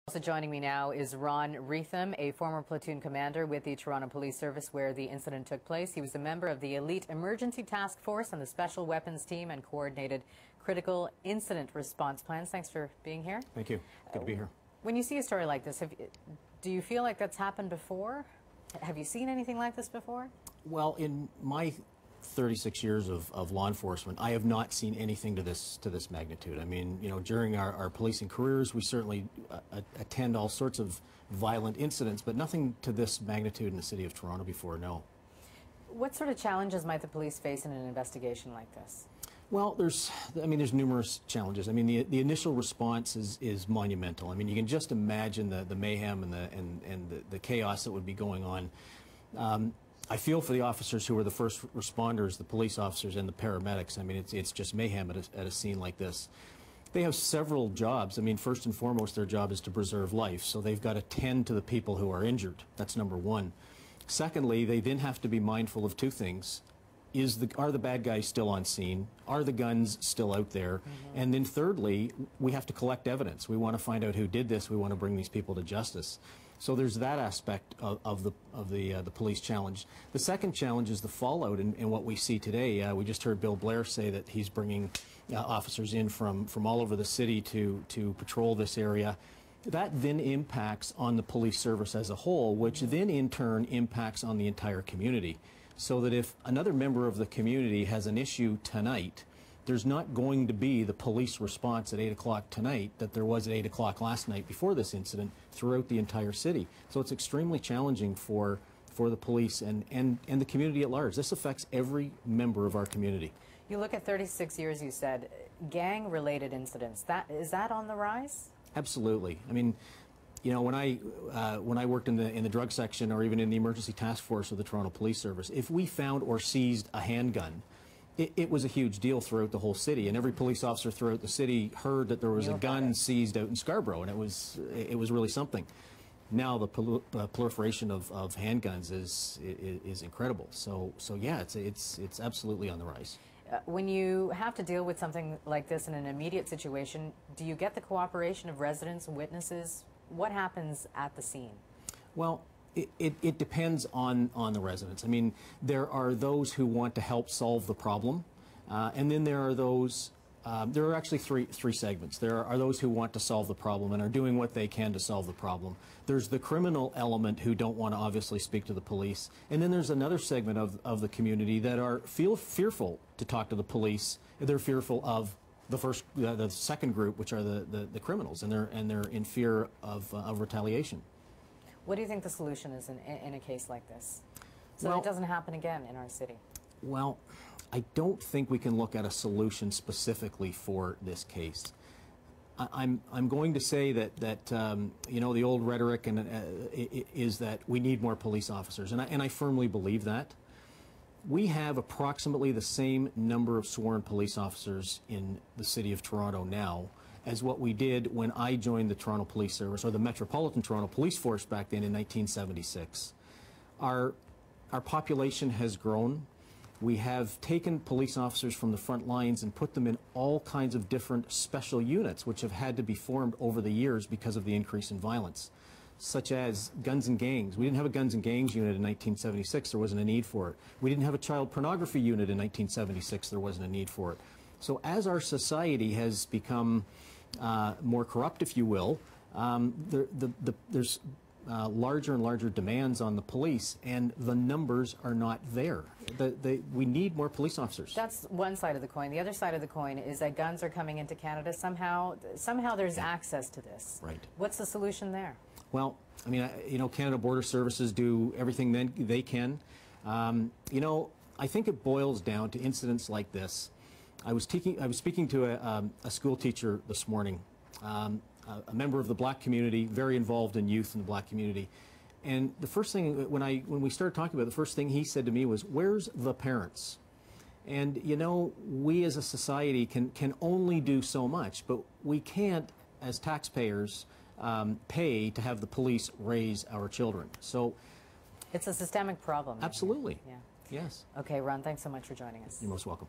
Also joining me now is Ron Wretham, a former platoon commander with the Toronto Police Service where the incident took place. He was a member of the Elite Emergency Task Force and the Special Weapons Team and coordinated critical incident response plans. Thanks for being here. Thank you. Good to be here. When you see a story like this, do you feel like that's happened before? Have you seen anything like this before? Well, in my 36 years of law enforcement, I have not seen anything to this magnitude. I mean, you know, during our policing careers, we certainly attend all sorts of violent incidents, but nothing to this magnitude in the city of Toronto before, no. What sort of challenges might the police face in an investigation like this? Well, there's numerous challenges. I mean, the initial response is monumental. I mean, you can just imagine the mayhem and the chaos that would be going on. I feel for the officers who are the first responders, the police officers and the paramedics. I mean, it's just mayhem at a scene like this. They have several jobs. I mean, first and foremost, their job is to preserve life. So they've got to tend to the people who are injured. That's number one. Secondly, they then have to be mindful of two things. Are the bad guys still on scene? Are the guns still out there? Mm-hmm. And then thirdly, we have to collect evidence. We want to find out who did this. We want to bring these people to justice. So there's that aspect of the police challenge. The second challenge is the fallout in what we see today. We just heard Bill Blair say that he's bringing officers in from all over the city to patrol this area. That then impacts on the police service as a whole, which then in turn impacts on the entire community. So that if another member of the community has an issue tonight, there's not going to be the police response at 8 o'clock tonight that there was at 8 o'clock last night before this incident throughout the entire city. So it's extremely challenging for the police and the community at large. This affects every member of our community. You look at 36 years, you said, gang-related incidents. Is that on the rise? Absolutely. I mean, you know, when I worked in the drug section or even in the emergency task force of the Toronto Police Service, if we found or seized a handgun, it was a huge deal throughout the whole city, and every police officer throughout the city heard that there was a gun seized out in Scarborough, and it was really something. Now the proliferation of handguns is incredible. So yeah, it's absolutely on the rise. When you have to deal with something like this in an immediate situation, do you get the cooperation of residents and witnesses? What happens at the scene? Well, it depends on the residents. I mean, there are those who want to help solve the problem, and then there are those, there are actually three segments. There are those who want to solve the problem and are doing what they can to solve the problem. There's the criminal element who don't want to obviously speak to the police, and then there's another segment of the community that feel fearful to talk to the police. They're fearful of the second group, which are the criminals, and they're in fear of retaliation. What do you think the solution is in a case like this, so that it doesn't happen again in our city? Well, I don't think we can look at a solution specifically for this case. I'm going to say that you know, the old rhetoric is that we need more police officers, and I firmly believe that. We have approximately the same number of sworn police officers in the city of Toronto now as what we did when I joined the Toronto Police Service, or the Metropolitan Toronto Police Force back then in 1976. Our population has grown. We have taken police officers from the front lines and put them in all kinds of different special units which have had to be formed over the years because of the increase in violence, such as guns and gangs. We didn't have a guns and gangs unit in 1976. There wasn't a need for it. We didn't have a child pornography unit in 1976. There wasn't a need for it. So as our society has become more corrupt, if you will, there's larger and larger demands on the police, and the numbers are not there. We need more police officers. That's one side of the coin. The other side of the coin is that guns are coming into Canada. Somehow there's access to this. Right. What's the solution there? Well, I mean, you know, Canada Border Services do everything they can. You know, I think it boils down to incidents like this. I was speaking to a school teacher this morning, a member of the black community, very involved in youth in the black community. And the first thing, when we started talking about it, the first thing he said to me was, "Where's the parents?" And, you know, we as a society can only do so much, but we can't, as taxpayers, pay to have the police raise our children. So it's a systemic problem. Absolutely. Yeah. Yes. Okay, Ron, thanks so much for joining us. You're most welcome.